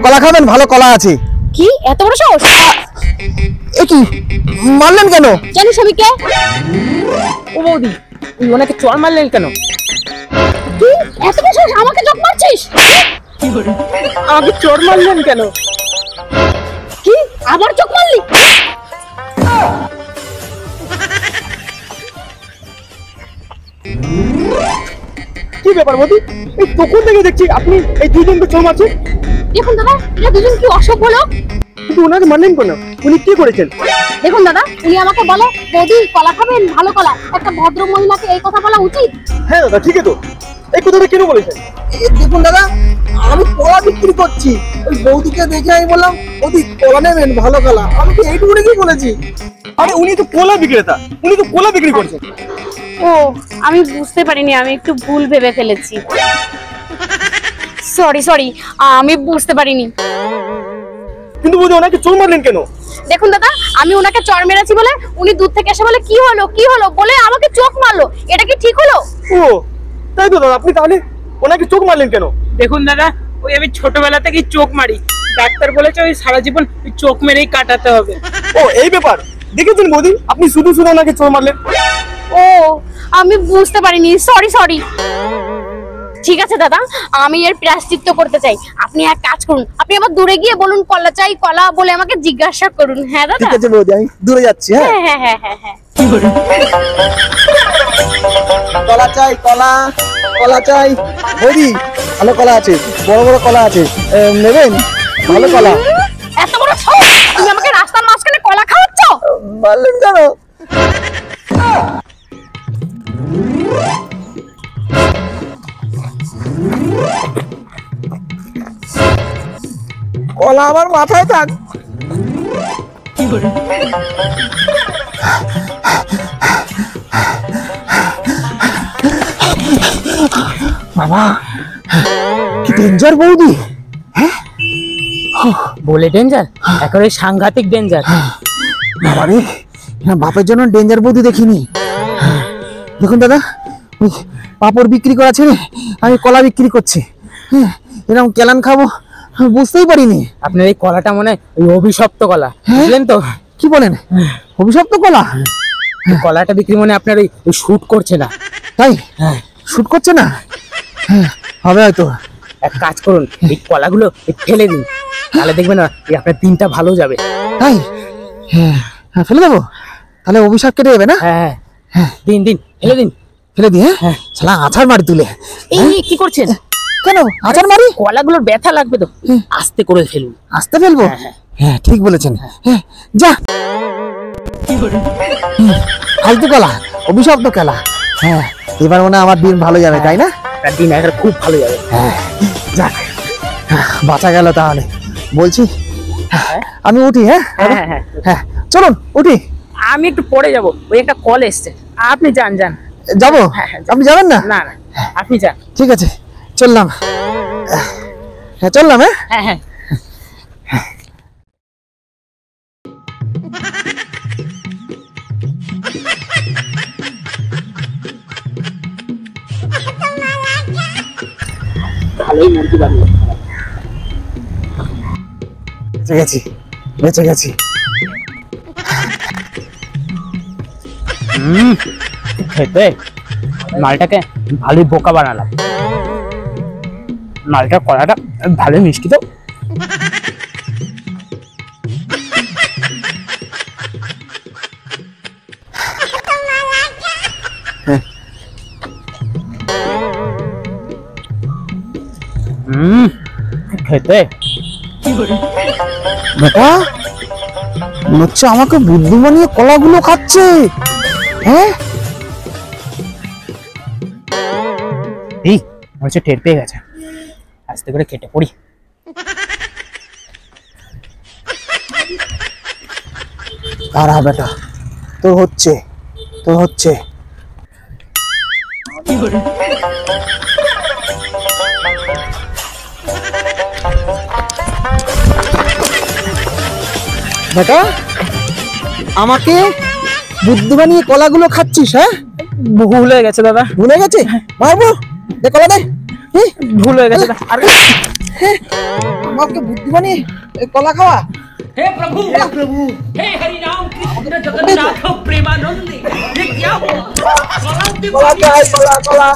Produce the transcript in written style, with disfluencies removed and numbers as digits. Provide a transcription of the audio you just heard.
কলা খাবেন? ভালো কলা আছে। কি এত বড় সাহস? এ কি মারলেন কেন? জানিস আমি কে? ও বৌদি, তুই ওনাকে চড় মারলেন কেন? তুই এত বড় সাহস আমাকে চোখ মারছিস? আমাকে চড় মারলেন কেন? কি আবার চোখ মারলি? কি ব্যাপার বৌদি, এই তখন থেকে দেখছি আপনি এই দুজনকে চড় মারছেন। দেখুন দাদা, এরা দুজন কি অসভ্য লোক। কিন্তু ওনাকে মারলেন কেন? উনি কি করেছেন? দেখুন দাদা, উনি আমাকে বলে বৌদি কলা খাবেন? ভালো কলা। একটা ভদ্র মহিলাকে এই কথা বলা উচিত? হ্যাঁ দাদা, ঠিক আছে। তো এই কথাটা কেন বলেছেন? দেখুন দাদা, আমি কলা বিক্রি করছি, ওই বৌদিকে দেখে আমি বললাম বৌদি কলা নেবেন? ভালো কলা। আমি কি এইটুকু কি বলেছি? আরে উনি তো কলা বিক্রেতা, উনি তো কলা বিক্রি করছেন। ও, আমি বুঝতে পারিনি, আমি একটু ভুল ভেবে ফেলেছি। সরি, আমি বুঝতে পারিনি। কিন্তু বৌদি ওনাকে চড় মারলেন কেন? দেখুন দাদা, আমি ওনাকে চড় মেরেছি বলে উনি দূর থেকে এসে বলে কি হলো বলে আমাকে চোখ মারলো। এটা কি ঠিক হলো? ও তাই তো দাদা, আপনি তাহলে ওনাকে চোখ মারলেন কেন? দেখুন দাদা, ওই আমি ছোটবেলা থেকেই চোখ মারি। ডাক্তার বলেছে ওই সারা জীবন ওই চোখ মেরেই কাটাতে হবে। ও এই ব্যাপার, দেখেছেন বৌদি, আপনি শুধু ওনাকে চোখ মারলেন। ও, আমি বুঝতে পারিনি, সরি। ঠিক আছে দাদা, আমি এর প্রায়শ্চিত্ত করতে চাই। আপনি এক কাজ করুন, আপনি আমার দূরে গিয়ে বলুন কলা চাই, কলা বলে আমাকে জিজ্ঞাসা করুন। হ্যাঁ দাদা, ঠিক আছে বৌদি, আমি দূরে যাচ্ছি। হ্যাঁ হ্যাঁ। কলা চাই, কলা চাই। বৌদি ভালো কলা আছে, বড় বড় কলা আছে, নেবেন? ভালো কলা। এত বড় সাহস, তুমি আমাকে রাস্তার মাঝখানে কলা খাওয়াচ্ছ? মারলেন কেন? কলা আমার মাথায় থাক। বাবা কি ডেঞ্জার বৌদি! বলে ডেঞ্জার, একেবারে সাংঘাতিক ডেঞ্জার। বাবারে, বাপের জন্য ডেঞ্জার বৌদি দেখিনি। দেখুন দাদা, ওই পাপড় বিক্রি করা ছেড়ে আমি কলা বিক্রি করছি। এরকম কেলান খাবো বুঝতেই পারিনি। আপনার এই কলাটা মনে হয় ওই অভিশপ্ত কলা, বুঝলেন তো? কি বলেন, অভিশপ্ত কলা? এই কলাটা বিক্রি মনে হয় আপনার ওই শুট করছে না। তাই? শুট করছে না? হবে হয়তো। এক কাজ করুন, এই কলাগুলো ফেলে দিন, তাহলে দেখবেন না আপনার দিনটা ভালো যাবে। তাই? হ্যাঁ ফেলে দেবো, তাহলে অভিশাপ কেটে যাবে না? হ্যাঁ, দিন ফেলে দিন। ফেলে দিই? হ্যাঁ, শালা আছাড় মারি তুলে। এই কি করছেন? কেন আছাড় মারি? কলাগুলোর ব্যথা লাগবে তো, আস্তে করে ফেলুন। আস্তে ফেলবো? হ্যাঁ ঠিক বলেছেন। হ্যাঁ যা। ফালতু কলা, অভিশপ্ত কলা। হ্যাঁ, এবার মনে হয় আমার দিন ভালো যাবে, তাই না? আপনার দিন এখন খুব ভালো যাবে। হ্যাঁ যাক, বাঁচা গেল তাহলে। বলছি আমি উঠি। হ্যাঁ হ্যাঁ চলুন উঠি। আমি একটু পরে যাব, ওই একটা কল এসছে। আপনি যান। যাবো? আপনি যাবেন না? না, আপনি যান। ঠিক আছে চললাম। হ্যাঁ চললাম। হ্যাঁ। ভালোই মুরগি বাড়লো। বেঁচে গেছি। খেতে মালটাকে ভালোই বোকা বানালাম। মালটার কলাটা ভালোই মিষ্টি তো। খেতে বেটা মনে হচ্ছে আমাকে বুদ্ধি বানিয়ে কলাগুলো খাচ্ছে। হ্যাঁ এই হচ্ছে টের পেয়ে গেছে, আস্তে করে কেটে পড়ি। দাঁড়া বেটা, তোর হচ্ছে। বেটা আমাকে বুদ্ধি বানিয়ে কলাগুলো খাচ্ছিস? হ্যাঁ ভুল হয়ে গেছে দাদা, ভুলে গেছে। মারবো, দে কলা দে। ভুল হয়ে গেছে। আর বাপকে বুদ্ধি বানিয়ে কলা খাওয়া। हे प्रभु हे हरि राम कृष्ण जगन्नाथ प्रेमानंद ये क्या हुआ? কলা চাই, কলা